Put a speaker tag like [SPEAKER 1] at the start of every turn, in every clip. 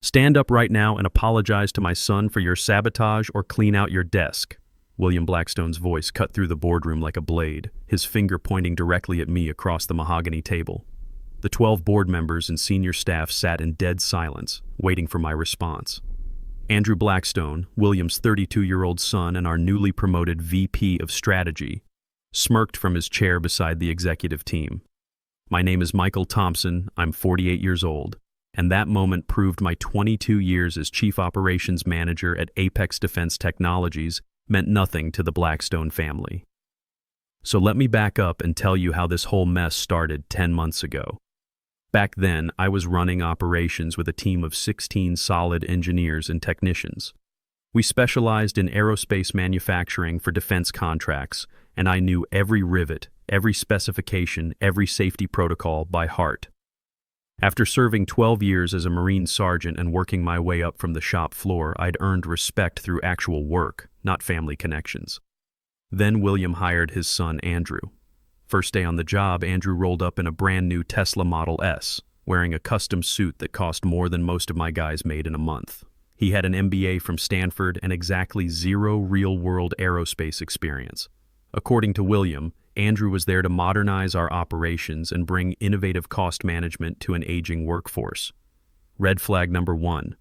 [SPEAKER 1] Stand up right now and apologize to my son for your sabotage or clean out your desk. William Blackstone's voice cut through the boardroom like a blade, his finger pointing directly at me across the mahogany table. The 12 board members and senior staff sat in dead silence, waiting for my response. Andrew Blackstone, William's 32-year-old son and our newly promoted VP of Strategy, smirked from his chair beside the executive team. My name is Michael Thompson, I'm 48 years old, and that moment proved my 22 years as Chief Operations Manager at Apex Defense Technologies meant nothing to the Blackstone family. So let me back up and tell you how this whole mess started 10 months ago. Back then, I was running operations with a team of 16 solid engineers and technicians. We specialized in aerospace manufacturing for defense contracts, and I knew every rivet, every specification, every safety protocol by heart. After serving 12 years as a Marine sergeant and working my way up from the shop floor, I'd earned respect through actual work, not family connections. Then William hired his son, Andrew. First day on the job, Andrew rolled up in a brand new Tesla Model S, wearing a custom suit that cost more than most of my guys made in a month. He had an MBA from Stanford and exactly zero real-world aerospace experience. According to William, Andrew was there to modernize our operations and bring innovative cost management to an aging workforce. Red flag number 1.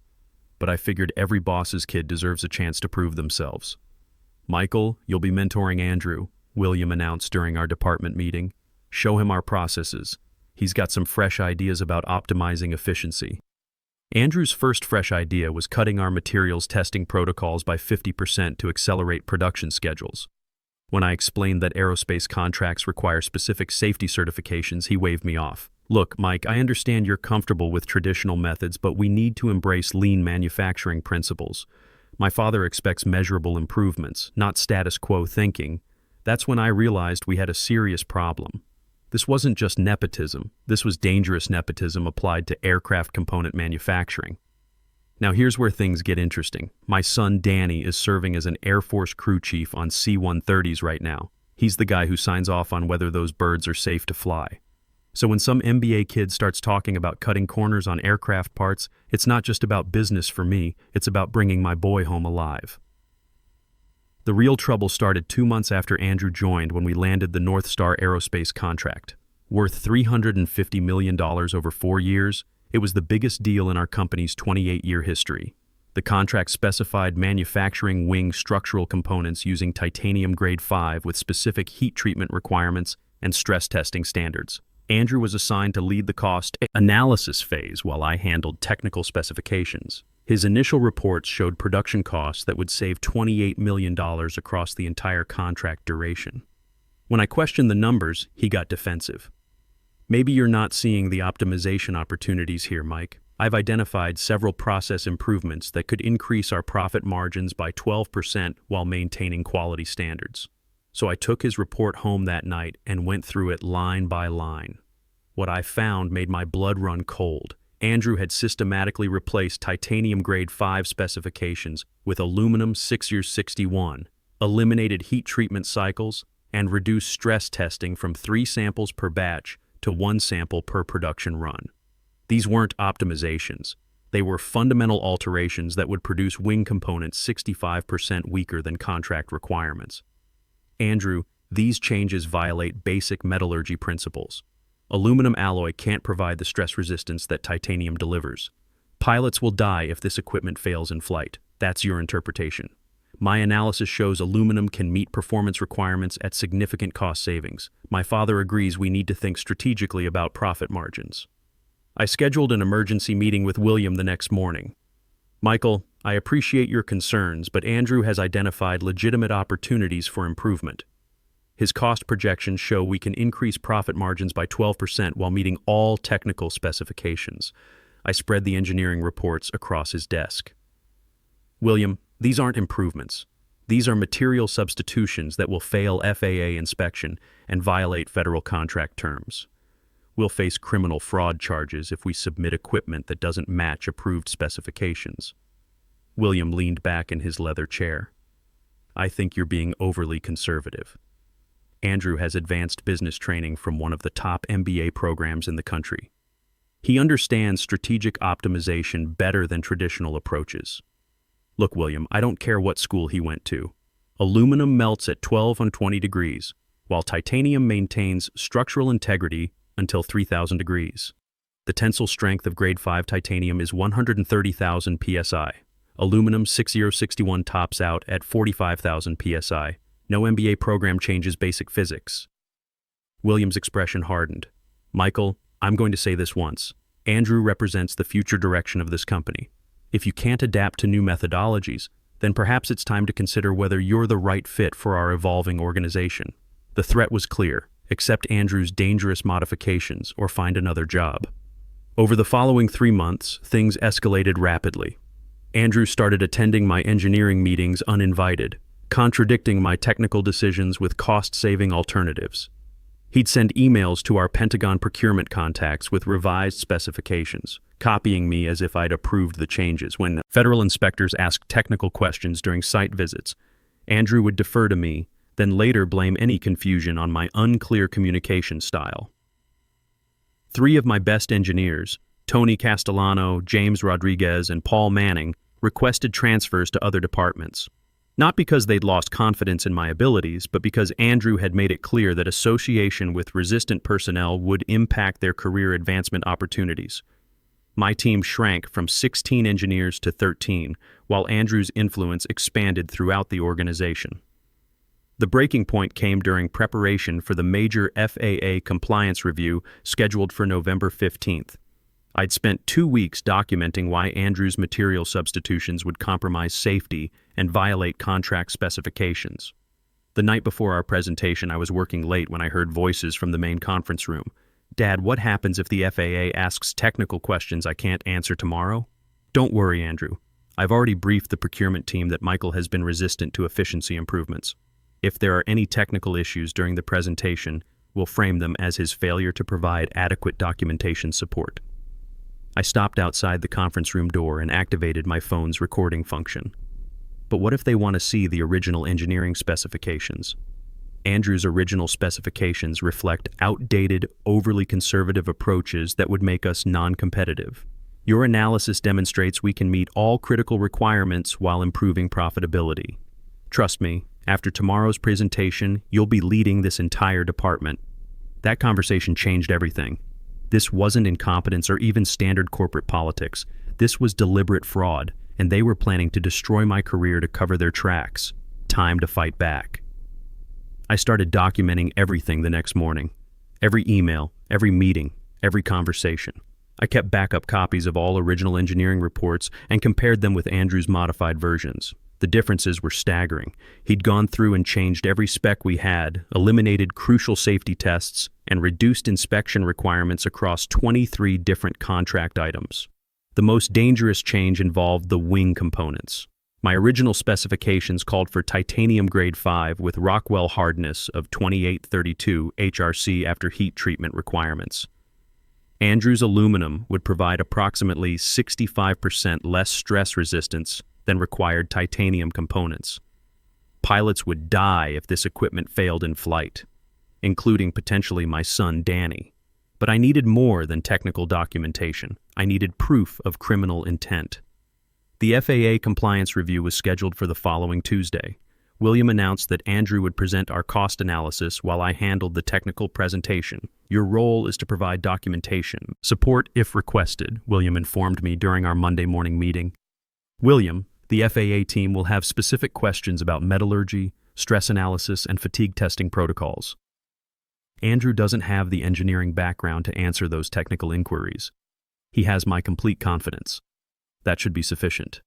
[SPEAKER 1] But I figured every boss's kid deserves a chance to prove themselves. Michael, you'll be mentoring Andrew, William announced during our department meeting. Show him our processes. He's got some fresh ideas about optimizing efficiency. Andrew's first fresh idea was cutting our materials testing protocols by 50% to accelerate production schedules. When I explained that aerospace contracts require specific safety certifications, he waved me off. Look, Mike, I understand you're comfortable with traditional methods, but we need to embrace lean manufacturing principles. My father expects measurable improvements, not status quo thinking. That's when I realized we had a serious problem. This wasn't just nepotism. This was dangerous nepotism applied to aircraft component manufacturing. Now here's where things get interesting. My son Danny is serving as an Air Force crew chief on C-130s right now. He's the guy who signs off on whether those birds are safe to fly. So when some MBA kid starts talking about cutting corners on aircraft parts, it's not just about business for me, it's about bringing my boy home alive. The real trouble started 2 months after Andrew joined when we landed the North Star Aerospace contract. Worth $350 million over 4 years, it was the biggest deal in our company's 28-year history. The contract specified manufacturing wing structural components using titanium grade 5 with specific heat treatment requirements and stress testing standards. Andrew was assigned to lead the cost analysis phase while I handled technical specifications. His initial reports showed production costs that would save $28 million across the entire contract duration. When I questioned the numbers, he got defensive. Maybe you're not seeing the optimization opportunities here, Mike. I've identified several process improvements that could increase our profit margins by 12% while maintaining quality standards. So I took his report home that night and went through it line by line. What I found made my blood run cold. Andrew had systematically replaced titanium grade 5 specifications with aluminum 6x61, eliminated heat treatment cycles, and reduced stress testing from 3 samples per batch to 1 sample per production run. These weren't optimizations. They were fundamental alterations that would produce wing components 65% weaker than contract requirements. Andrew, these changes violate basic metallurgy principles. Aluminum alloy can't provide the stress resistance that titanium delivers. Pilots will die if this equipment fails in flight. That's your interpretation. My analysis shows aluminum can meet performance requirements at significant cost savings. My father agrees we need to think strategically about profit margins. I scheduled an emergency meeting with William the next morning. Michael, I appreciate your concerns, but Andrew has identified legitimate opportunities for improvement. His cost projections show we can increase profit margins by 12% while meeting all technical specifications. I spread the engineering reports across his desk. William, these aren't improvements. These are material substitutions that will fail FAA inspection and violate federal contract terms. We'll face criminal fraud charges if we submit equipment that doesn't match approved specifications. William leaned back in his leather chair. I think you're being overly conservative. Andrew has advanced business training from one of the top MBA programs in the country. He understands strategic optimization better than traditional approaches. Look, William, I don't care what school he went to. Aluminum melts at 12 on 20 degrees, while titanium maintains structural integrity until 3,000 degrees. The tensile strength of grade 5 titanium is 130,000 psi. Aluminum 6061 tops out at 45,000 psi. No MBA program changes basic physics. William's expression hardened. Michael, I'm going to say this once. Andrew represents the future direction of this company. If you can't adapt to new methodologies, then perhaps it's time to consider whether you're the right fit for our evolving organization. The threat was clear. Accept Andrew's dangerous modifications or find another job. Over the following 3 months, things escalated rapidly. Andrew started attending my engineering meetings uninvited, contradicting my technical decisions with cost-saving alternatives. He'd send emails to our Pentagon procurement contacts with revised specifications, copying me as if I'd approved the changes. When federal inspectors asked technical questions during site visits, Andrew would defer to me, then later blame any confusion on my unclear communication style. 3 of my best engineers, Tony Castellano, James Rodriguez, and Paul Manning, requested transfers to other departments. Not because they'd lost confidence in my abilities, but because Andrew had made it clear that association with resistant personnel would impact their career advancement opportunities. My team shrank from 16 engineers to 13, while Andrew's influence expanded throughout the organization. The breaking point came during preparation for the major FAA compliance review scheduled for November 15th. I'd spent 2 weeks documenting why Andrew's material substitutions would compromise safety and violate contract specifications. The night before our presentation, I was working late when I heard voices from the main conference room. Dad, what happens if the FAA asks technical questions I can't answer tomorrow? Don't worry, Andrew. I've already briefed the procurement team that Michael has been resistant to efficiency improvements. If there are any technical issues during the presentation, we'll frame them as his failure to provide adequate documentation support. I stopped outside the conference room door and activated my phone's recording function. But what if they want to see the original engineering specifications? Andrew's original specifications reflect outdated, overly conservative approaches that would make us non-competitive. Your analysis demonstrates we can meet all critical requirements while improving profitability. Trust me, after tomorrow's presentation, you'll be leading this entire department. That conversation changed everything. This wasn't incompetence or even standard corporate politics. This was deliberate fraud, and they were planning to destroy my career to cover their tracks. Time to fight back. I started documenting everything the next morning. Every email, every meeting, every conversation. I kept backup copies of all original engineering reports and compared them with Andrew's modified versions. The differences were staggering. He'd gone through and changed every spec we had, eliminated crucial safety tests, and reduced inspection requirements across 23 different contract items. The most dangerous change involved the wing components. My original specifications called for titanium grade 5 with Rockwell hardness of 2832 HRC after heat treatment requirements. Andrew's aluminum would provide approximately 65% less stress resistance than required titanium components. Pilots would die if this equipment failed in flight, including potentially my son Danny. But I needed more than technical documentation. I needed proof of criminal intent. The FAA compliance review was scheduled for the following Tuesday. William announced that Andrew would present our cost analysis while I handled the technical presentation. Your role is to provide documentation. Support if requested, William informed me during our Monday morning meeting. William, the FAA team will have specific questions about metallurgy, stress analysis, and fatigue testing protocols. Andrew doesn't have the engineering background to answer those technical inquiries. He has my complete confidence. That should be sufficient.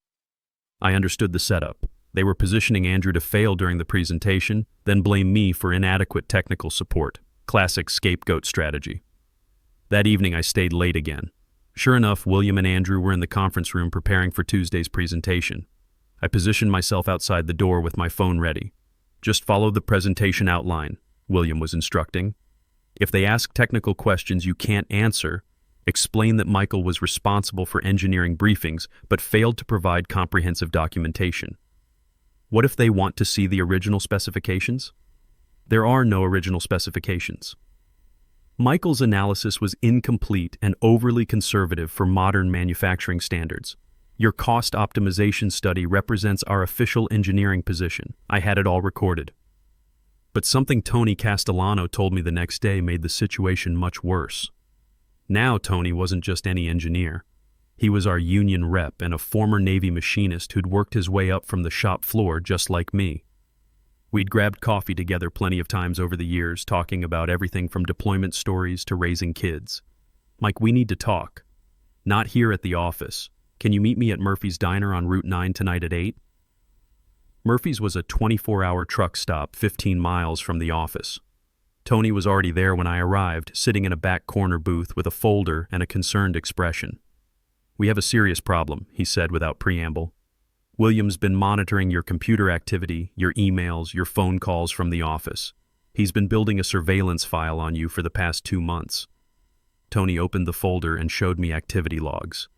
[SPEAKER 1] I understood the setup. They were positioning Andrew to fail during the presentation, then blame me for inadequate technical support. Classic scapegoat strategy. That evening I stayed late again. Sure enough, William and Andrew were in the conference room preparing for Tuesday's presentation. I positioned myself outside the door with my phone ready. Just follow the presentation outline, William was instructing. If they ask technical questions you can't answer, explain that Michael was responsible for engineering briefings but failed to provide comprehensive documentation. What if they want to see the original specifications? There are no original specifications. Michael's analysis was incomplete and overly conservative for modern manufacturing standards. Your cost optimization study represents our official engineering position. I had it all recorded. But something Tony Castellano told me the next day made the situation much worse. Now Tony wasn't just any engineer. He was our union rep and a former Navy machinist who'd worked his way up from the shop floor just like me. We'd grabbed coffee together plenty of times over the years, talking about everything from deployment stories to raising kids. Mike, we need to talk. Not here at the office. Can you meet me at Murphy's Diner on Route 9 tonight at 8? Murphy's was a 24-hour truck stop 15 miles from the office. Tony was already there when I arrived, sitting in a back corner booth with a folder and a concerned expression. "We have a serious problem," he said without preamble. "William's been monitoring your computer activity, your emails, your phone calls from the office. He's been building a surveillance file on you for the past 2 months." Tony opened the folder and showed me activity logs.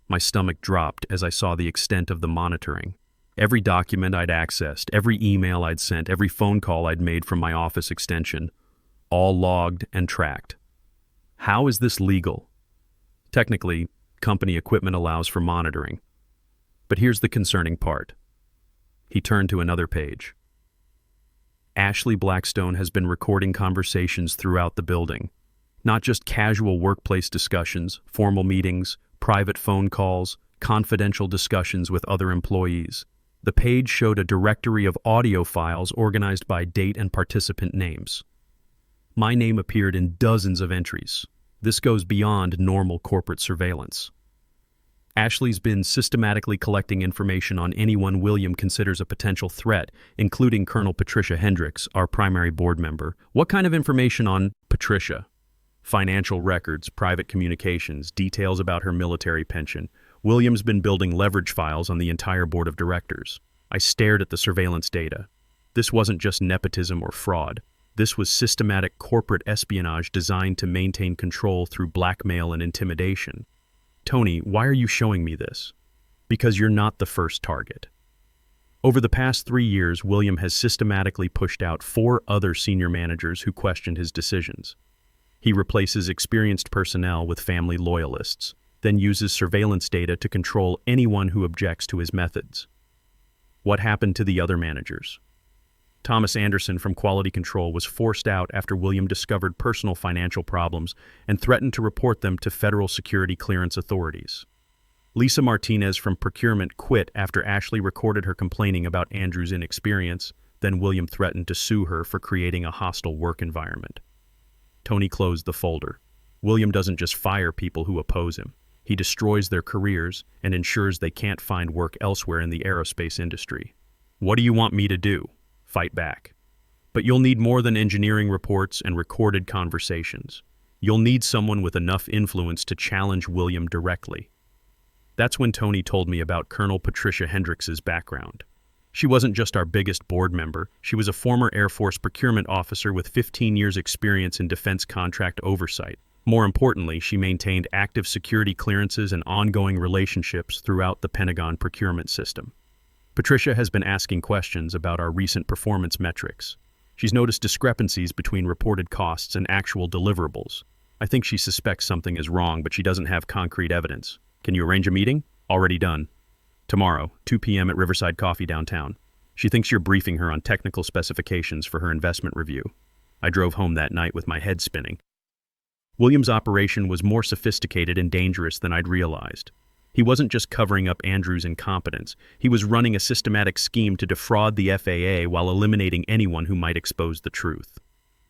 [SPEAKER 1] My stomach dropped as I saw the extent of the monitoring. Every document I'd accessed, every email I'd sent, every phone call I'd made from my office extension, all logged and tracked. How is this legal? Technically, company equipment allows for monitoring. But here's the concerning part. He turned to another page. Ashley Blackstone has been recording conversations throughout the building. Not just casual workplace discussions, formal meetings, private phone calls, confidential discussions with other employees. The page showed a directory of audio files organized by date and participant names. My name appeared in dozens of entries. This goes beyond normal corporate surveillance. Ashley's been systematically collecting information on anyone William considers a potential threat, including Colonel Patricia Hendricks, our primary board member. What kind of information on Patricia? Financial records, private communications, details about her military pension. William's been building leverage files on the entire board of directors. I stared at the surveillance data. This wasn't just nepotism or fraud. This was systematic corporate espionage designed to maintain control through blackmail and intimidation. "Tony, why are you showing me this?" "Because you're not the first target." Over the past 3 years, William has systematically pushed out 4 other senior managers who questioned his decisions. He replaces experienced personnel with family loyalists, then uses surveillance data to control anyone who objects to his methods. What happened to the other managers? Thomas Anderson from Quality Control was forced out after William discovered personal financial problems and threatened to report them to federal security clearance authorities. Lisa Martinez from Procurement quit after Ashley recorded her complaining about Andrew's inexperience, then William threatened to sue her for creating a hostile work environment. Tony closed the folder. William doesn't just fire people who oppose him. He destroys their careers and ensures they can't find work elsewhere in the aerospace industry. What do you want me to do? Fight back. But you'll need more than engineering reports and recorded conversations. You'll need someone with enough influence to challenge William directly. That's when Tony told me about Colonel Patricia Hendricks' background. She wasn't just our biggest board member. She was a former Air Force procurement officer with 15 years' experience in defense contract oversight. More importantly, she maintained active security clearances and ongoing relationships throughout the Pentagon procurement system. Patricia has been asking questions about our recent performance metrics. She's noticed discrepancies between reported costs and actual deliverables. I think she suspects something is wrong, but she doesn't have concrete evidence. Can you arrange a meeting? Already done. Tomorrow, 2 p.m. at Riverside Coffee downtown. She thinks you're briefing her on technical specifications for her investment review. I drove home that night with my head spinning. William's operation was more sophisticated and dangerous than I'd realized. He wasn't just covering up Andrew's incompetence. He was running a systematic scheme to defraud the FAA while eliminating anyone who might expose the truth.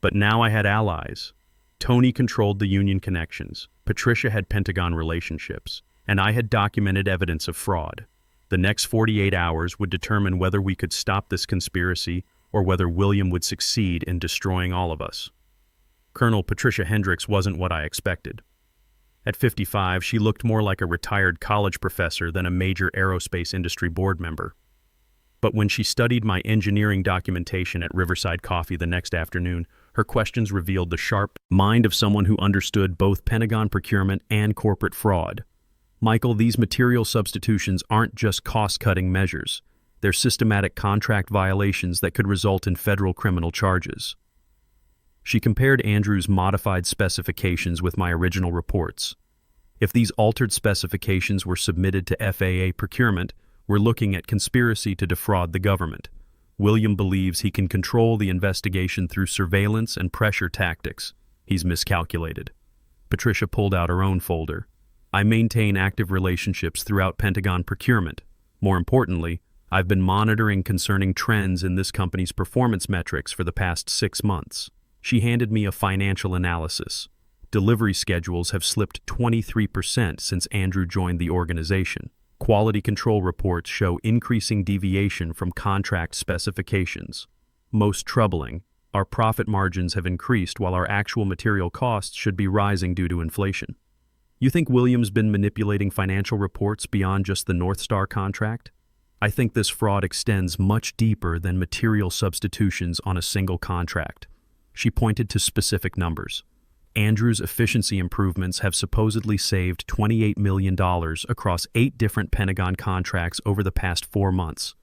[SPEAKER 1] But now I had allies. Tony controlled the union connections. Patricia had Pentagon relationships. And I had documented evidence of fraud. The next 48 hours would determine whether we could stop this conspiracy or whether William would succeed in destroying all of us. Colonel Patricia Hendricks wasn't what I expected. At 55, she looked more like a retired college professor than a major aerospace industry board member. But when she studied my engineering documentation at Riverside Coffee the next afternoon, her questions revealed the sharp mind of someone who understood both Pentagon procurement and corporate fraud. Michael, these material substitutions aren't just cost-cutting measures. They're systematic contract violations that could result in federal criminal charges. She compared Andrew's modified specifications with my original reports. If these altered specifications were submitted to FAA procurement, we're looking at conspiracy to defraud the government. William believes he can control the investigation through surveillance and pressure tactics. He's miscalculated. Patricia pulled out her own folder. I maintain active relationships throughout Pentagon procurement. More importantly, I've been monitoring concerning trends in this company's performance metrics for the past 6 months. She handed me a financial analysis. Delivery schedules have slipped 23% since Andrew joined the organization. Quality control reports show increasing deviation from contract specifications. Most troubling, our profit margins have increased while our actual material costs should be rising due to inflation. You think William's been manipulating financial reports beyond just the North Star contract? I think this fraud extends much deeper than material substitutions on a single contract. She pointed to specific numbers. Andrew's efficiency improvements have supposedly saved $28 million across 8 different Pentagon contracts over the past 4 months.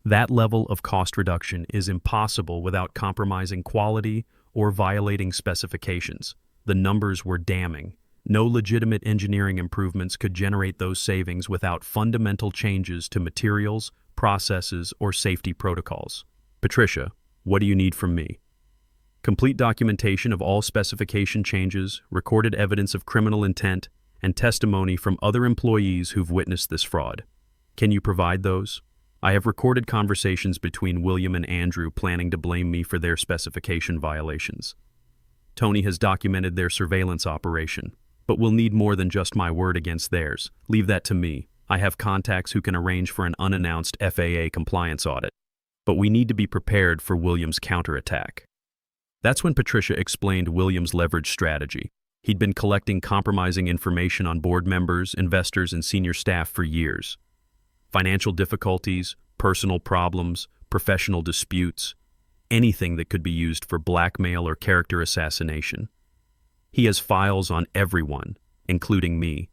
[SPEAKER 1] That level of cost reduction is impossible without compromising quality or violating specifications. The numbers were damning. No legitimate engineering improvements could generate those savings without fundamental changes to materials, processes, or safety protocols. Patricia, what do you need from me? Complete documentation of all specification changes, recorded evidence of criminal intent, and testimony from other employees who've witnessed this fraud. Can you provide those? I have recorded conversations between William and Andrew planning to blame me for their specification violations. Tony has documented their surveillance operation, but we'll need more than just my word against theirs. Leave that to me. I have contacts who can arrange for an unannounced FAA compliance audit. But we need to be prepared for William's counterattack. That's when Patricia explained William's leverage strategy. He'd been collecting compromising information on board members, investors, and senior staff for years. Financial difficulties, personal problems, professional disputes, anything that could be used for blackmail or character assassination. He has files on everyone, including me.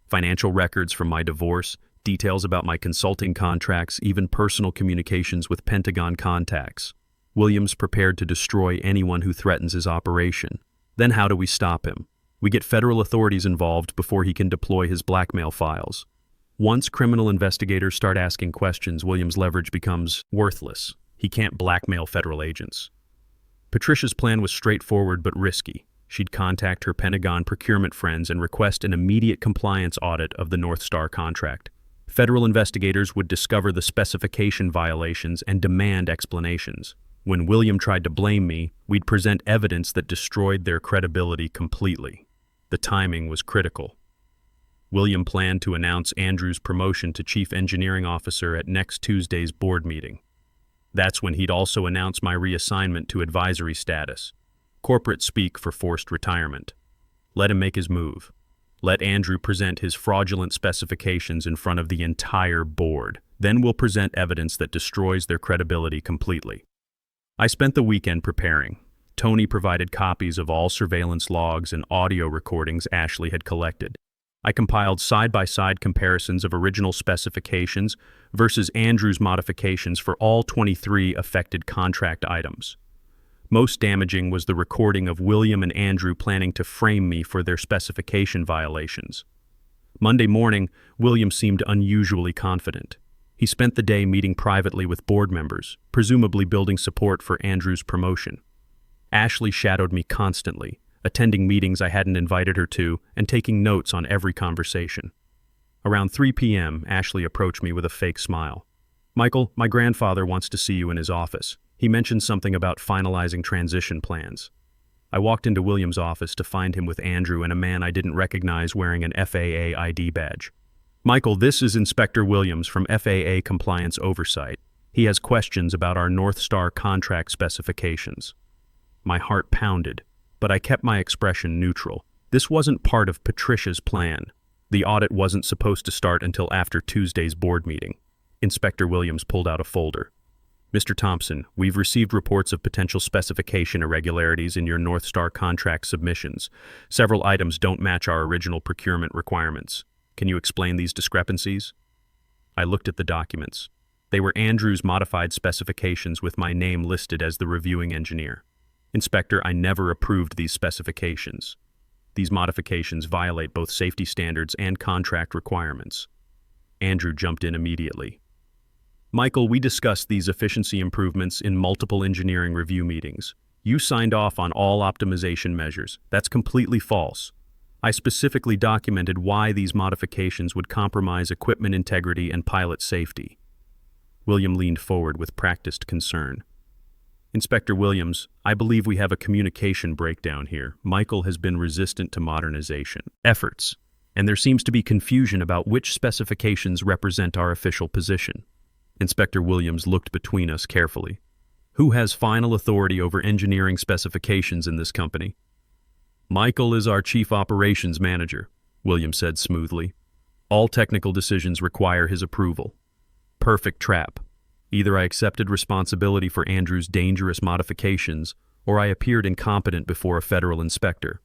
[SPEAKER 1] Financial records from my divorce, details about my consulting contracts, even personal communications with Pentagon contacts. William's prepared to destroy anyone who threatens his operation. Then how do we stop him? We get federal authorities involved before he can deploy his blackmail files. Once criminal investigators start asking questions, William's leverage becomes worthless. He can't blackmail federal agents. Patricia's plan was straightforward but risky. She'd contact her Pentagon procurement friends and request an immediate compliance audit of the North Star contract. Federal investigators would discover the specification violations and demand explanations. When William tried to blame me, we'd present evidence that destroyed their credibility completely. The timing was critical. William planned to announce Andrew's promotion to Chief Engineering Officer at next Tuesday's board meeting. That's when he'd also announce my reassignment to advisory status. Corporate speak for forced retirement. Let him make his move. Let Andrew present his fraudulent specifications in front of the entire board. Then we'll present evidence that destroys their credibility completely. I spent the weekend preparing. Tony provided copies of all surveillance logs and audio recordings Ashley had collected. I compiled side-by-side comparisons of original specifications versus Andrew's modifications for all 23 affected contract items. Most damaging was the recording of William and Andrew planning to frame me for their specification violations. Monday morning, William seemed unusually confident. He spent the day meeting privately with board members, presumably building support for Andrew's promotion. Ashley shadowed me constantly, attending meetings I hadn't invited her to and taking notes on every conversation. Around 3 p.m., Ashley approached me with a fake smile. "Michael, my grandfather wants to see you in his office. He mentioned something about finalizing transition plans." I walked into William's office to find him with Andrew and a man I didn't recognize wearing an FAA ID badge. "Michael, this is Inspector Williams from FAA Compliance Oversight. He has questions about our North Star contract specifications." My heart pounded, but I kept my expression neutral. This wasn't part of Patricia's plan. The audit wasn't supposed to start until after Tuesday's board meeting. Inspector Williams pulled out a folder. "Mr. Thompson, we've received reports of potential specification irregularities in your North Star contract submissions. Several items don't match our original procurement requirements. Can you explain these discrepancies?" I looked at the documents. They were Andrew's modified specifications with my name listed as the reviewing engineer. Inspector, I never approved these specifications. These modifications violate both safety standards and contract requirements. Andrew jumped in immediately. Michael, we discussed these efficiency improvements in multiple engineering review meetings. You signed off on all optimization measures. That's completely false. I specifically documented why these modifications would compromise equipment integrity and pilot safety. William leaned forward with practiced concern. Inspector Williams, I believe we have a communication breakdown here. Michael has been resistant to modernization efforts, and there seems to be confusion about which specifications represent our official position. Inspector Williams looked between us carefully. Who has final authority over engineering specifications in this company? Michael is our chief operations manager, Williams said smoothly. All technical decisions require his approval. Perfect trap. Either I accepted responsibility for Andrew's dangerous modifications, or I appeared incompetent before a federal inspector.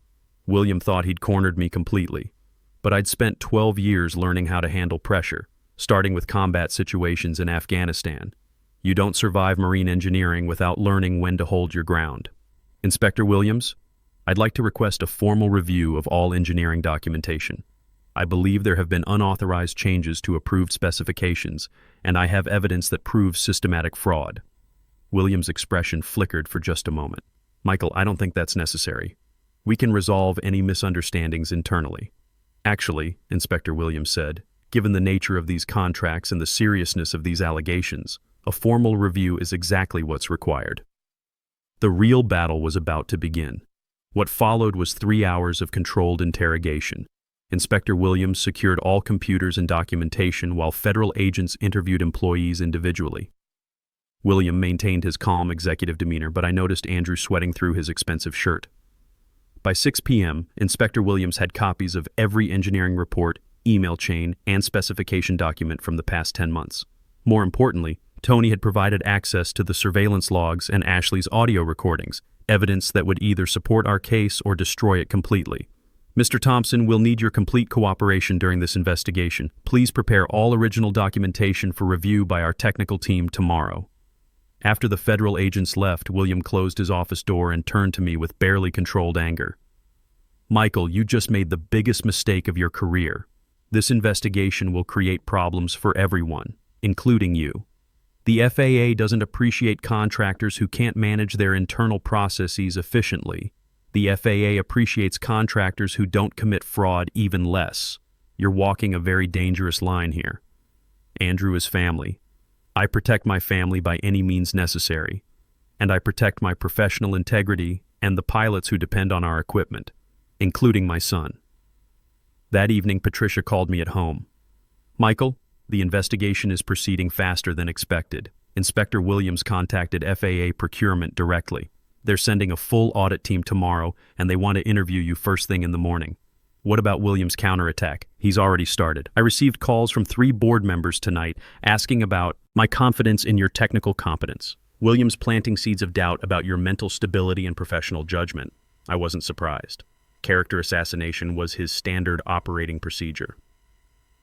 [SPEAKER 1] William thought he'd cornered me completely, but I'd spent 12 years learning how to handle pressure, starting with combat situations in Afghanistan. You don't survive marine engineering without learning when to hold your ground. Inspector Williams, I'd like to request a formal review of all engineering documentation. I believe there have been unauthorized changes to approved specifications, and I have evidence that proves systematic fraud. Williams' expression flickered for just a moment. Michael, I don't think that's necessary. We can resolve any misunderstandings internally. Actually, Inspector Williams said, given the nature of these contracts and the seriousness of these allegations, a formal review is exactly what's required. The real battle was about to begin. What followed was 3 hours of controlled interrogation. Inspector Williams secured all computers and documentation while federal agents interviewed employees individually. William maintained his calm executive demeanor, but I noticed Andrew sweating through his expensive shirt. By 6 p.m., Inspector Williams had copies of every engineering report, email chain, and specification document from the past 10 months. More importantly, Tony had provided access to the surveillance logs and Ashley's audio recordings, evidence that would either support our case or destroy it completely. Mr. Thompson, we'll need your complete cooperation during this investigation. Please prepare all original documentation for review by our technical team tomorrow. After the federal agents left, William closed his office door and turned to me with barely controlled anger. Michael, you just made the biggest mistake of your career. This investigation will create problems for everyone, including you. The FAA doesn't appreciate contractors who can't manage their internal processes efficiently. The FAA appreciates contractors who don't commit fraud even less. You're walking a very dangerous line here. Andrew is family. I protect my family by any means necessary, and I protect my professional integrity and the pilots who depend on our equipment, including my son. That evening, Patricia called me at home. Michael, the investigation is proceeding faster than expected. Inspector Williams contacted FAA procurement directly. They're sending a full audit team tomorrow, and they want to interview you first thing in the morning. What about Williams' counterattack? He's already started. I received calls from 3 board members tonight asking about my confidence in your technical competence. Williams planting seeds of doubt about your mental stability and professional judgment. I wasn't surprised. Character assassination was his standard operating procedure.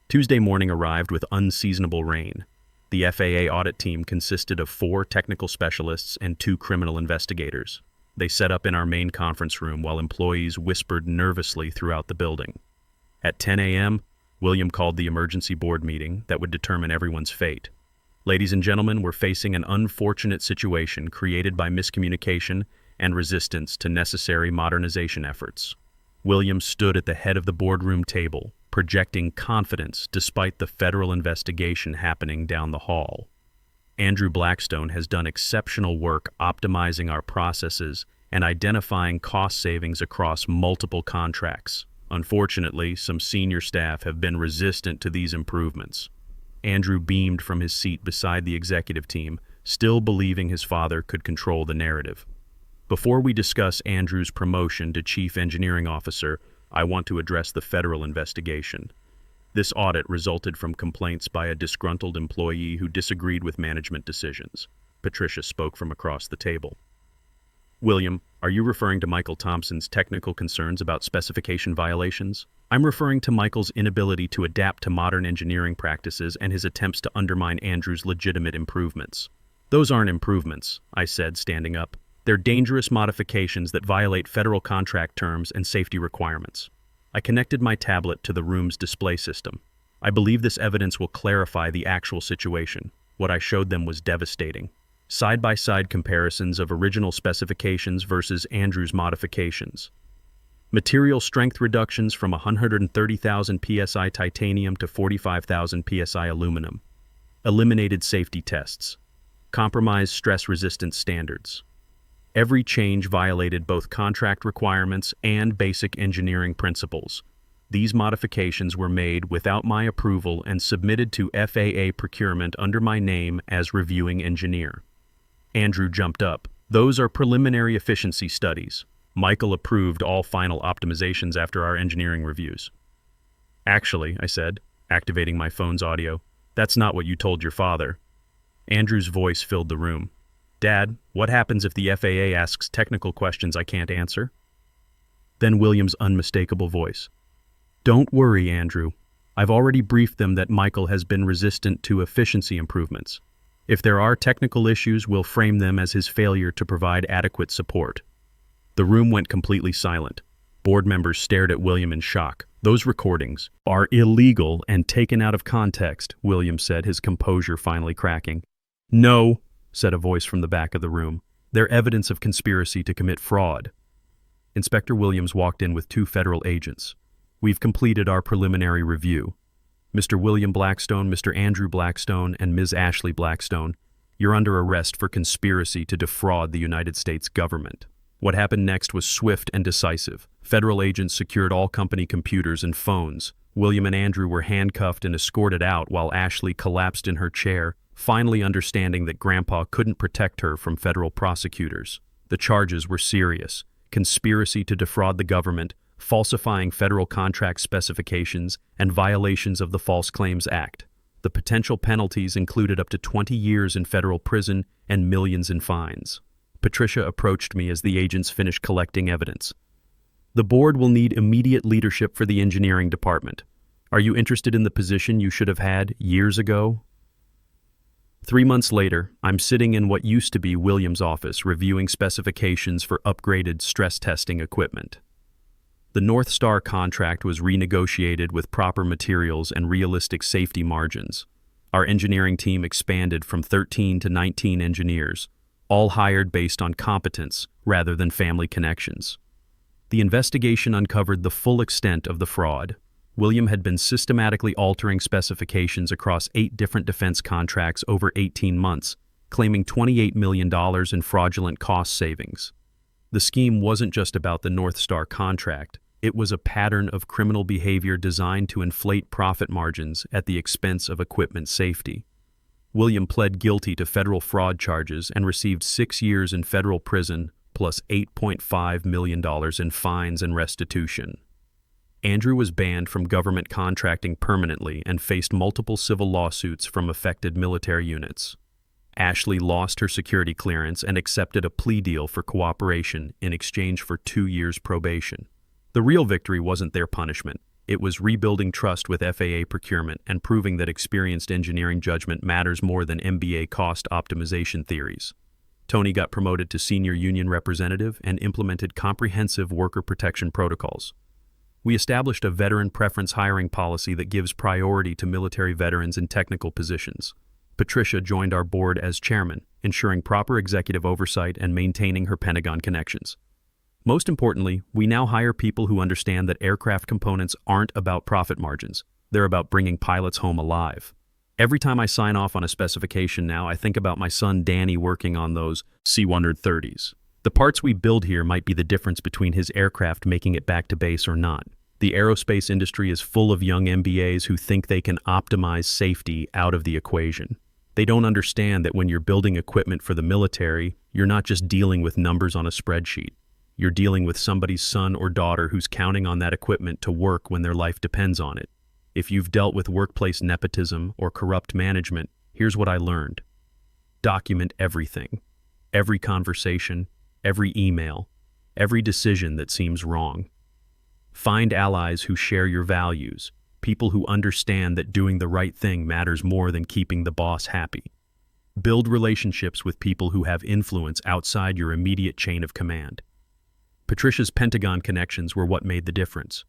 [SPEAKER 1] Tuesday morning arrived with unseasonable rain. The FAA audit team consisted of 4 technical specialists and 2 criminal investigators. They set up in our main conference room while employees whispered nervously throughout the building. At 10 a.m., William called the emergency board meeting that would determine everyone's fate. Ladies and gentlemen, we're facing an unfortunate situation created by miscommunication and resistance to necessary modernization efforts. William stood at the head of the boardroom table, projecting confidence despite the federal investigation happening down the hall. Andrew Blackstone has done exceptional work optimizing our processes and identifying cost savings across multiple contracts. Unfortunately, some senior staff have been resistant to these improvements. Andrew beamed from his seat beside the executive team, still believing his father could control the narrative. Before we discuss Andrew's promotion to Chief Engineering Officer, I want to address the federal investigation. This audit resulted from complaints by a disgruntled employee who disagreed with management decisions. Patricia spoke from across the table. William, are you referring to Michael Thompson's technical concerns about specification violations? I'm referring to Michael's inability to adapt to modern engineering practices and his attempts to undermine Andrew's legitimate improvements. Those aren't improvements, I said, standing up. They're dangerous modifications that violate federal contract terms and safety requirements. I connected my tablet to the room's display system. I believe this evidence will clarify the actual situation. What I showed them was devastating. Side-by-side comparisons of original specifications versus Andrew's modifications. Material strength reductions from 130,000 psi titanium to 45,000 psi aluminum. Eliminated safety tests. Compromised stress-resistance standards. Every change violated both contract requirements and basic engineering principles. These modifications were made without my approval and submitted to FAA procurement under my name as reviewing engineer. Andrew jumped up. Those are preliminary efficiency studies. Michael approved all final optimizations after our engineering reviews. Actually, I said, activating my phone's audio, that's not what you told your father. Andrew's voice filled the room. Dad, what happens if the FAA asks technical questions I can't answer? Then William's unmistakable voice. Don't worry, Andrew. I've already briefed them that Michael has been resistant to efficiency improvements. If there are technical issues, we'll frame them as his failure to provide adequate support. The room went completely silent. Board members stared at William in shock. Those recordings are illegal and taken out of context, William said, his composure finally cracking. No, said a voice from the back of the room. They're evidence of conspiracy to commit fraud. Inspector Williams walked in with 2 federal agents. We've completed our preliminary review. Mr. William Blackstone, Mr. Andrew Blackstone, and Ms. Ashley Blackstone, you're under arrest for conspiracy to defraud the United States government. What happened next was swift and decisive. Federal agents secured all company computers and phones. William and Andrew were handcuffed and escorted out while Ashley collapsed in her chair, finally understanding that Grandpa couldn't protect her from federal prosecutors. The charges were serious: conspiracy to defraud the government, falsifying federal contract specifications, and violations of the False Claims Act. The potential penalties included up to 20 years in federal prison and millions in fines. Patricia approached me as the agents finished collecting evidence. The board will need immediate leadership for the engineering department. Are you interested in the position you should have had years ago? 3 months later, I'm sitting in what used to be William's office reviewing specifications for upgraded stress testing equipment. The North Star contract was renegotiated with proper materials and realistic safety margins. Our engineering team expanded from 13 to 19 engineers, all hired based on competence rather than family connections. The investigation uncovered the full extent of the fraud. William had been systematically altering specifications across 8 different defense contracts over 18 months, claiming $28 million in fraudulent cost savings. The scheme wasn't just about the North Star contract. It was a pattern of criminal behavior designed to inflate profit margins at the expense of equipment safety. William pled guilty to federal fraud charges and received 6 years in federal prison plus $8.5 million in fines and restitution. Andrew was banned from government contracting permanently and faced multiple civil lawsuits from affected military units. Ashley lost her security clearance and accepted a plea deal for cooperation in exchange for 2 years probation. The real victory wasn't their punishment. It was rebuilding trust with FAA procurement and proving that experienced engineering judgment matters more than MBA cost optimization theories. Tony got promoted to senior union representative and implemented comprehensive worker protection protocols. We established a veteran preference hiring policy that gives priority to military veterans in technical positions. Patricia joined our board as chairman, ensuring proper executive oversight and maintaining her Pentagon connections. Most importantly, we now hire people who understand that aircraft components aren't about profit margins. They're about bringing pilots home alive. Every time I sign off on a specification now, I think about my son Danny working on those C-130s. The parts we build here might be the difference between his aircraft making it back to base or not. The aerospace industry is full of young MBAs who think they can optimize safety out of the equation. They don't understand that when you're building equipment for the military, you're not just dealing with numbers on a spreadsheet. You're dealing with somebody's son or daughter who's counting on that equipment to work when their life depends on it. If you've dealt with workplace nepotism or corrupt management, here's what I learned. Document everything. Every conversation, every email, every decision that seems wrong. Find allies who share your values, people who understand that doing the right thing matters more than keeping the boss happy. Build relationships with people who have influence outside your immediate chain of command. Patricia's Pentagon connections were what made the difference.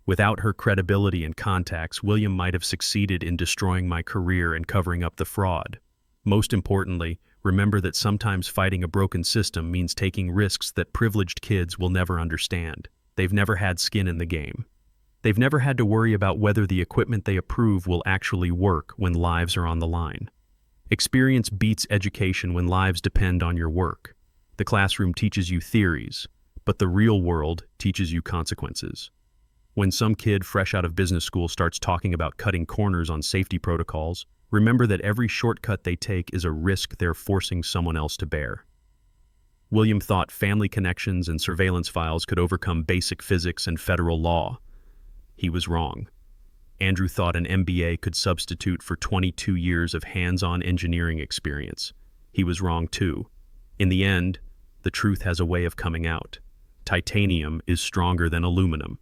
[SPEAKER 1] Without her credibility and contacts, William might have succeeded in destroying my career and covering up the fraud. Most importantly, remember that sometimes fighting a broken system means taking risks that privileged kids will never understand. They've never had skin in the game. They've never had to worry about whether the equipment they approve will actually work when lives are on the line. Experience beats education when lives depend on your work. The classroom teaches you theories, but the real world teaches you consequences. When some kid fresh out of business school starts talking about cutting corners on safety protocols, remember that every shortcut they take is a risk they're forcing someone else to bear. William thought family connections and surveillance files could overcome basic physics and federal law. He was wrong. Andrew thought an MBA could substitute for 22 years of hands-on engineering experience. He was wrong too. In the end, the truth has a way of coming out. Titanium is stronger than aluminum.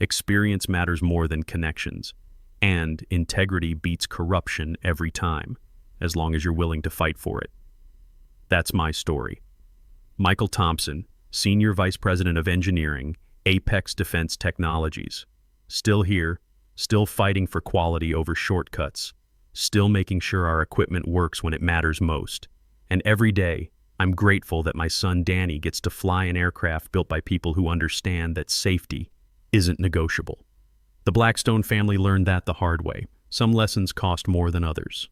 [SPEAKER 1] Experience matters more than connections. And integrity beats corruption every time, as long as you're willing to fight for it. That's my story. Michael Thompson, Senior Vice President of Engineering, Apex Defense Technologies. Still here, still fighting for quality over shortcuts, still making sure our equipment works when it matters most. And every day, I'm grateful that my son Danny gets to fly an aircraft built by people who understand that safety isn't negotiable. The Blackstone family learned that the hard way. Some lessons cost more than others.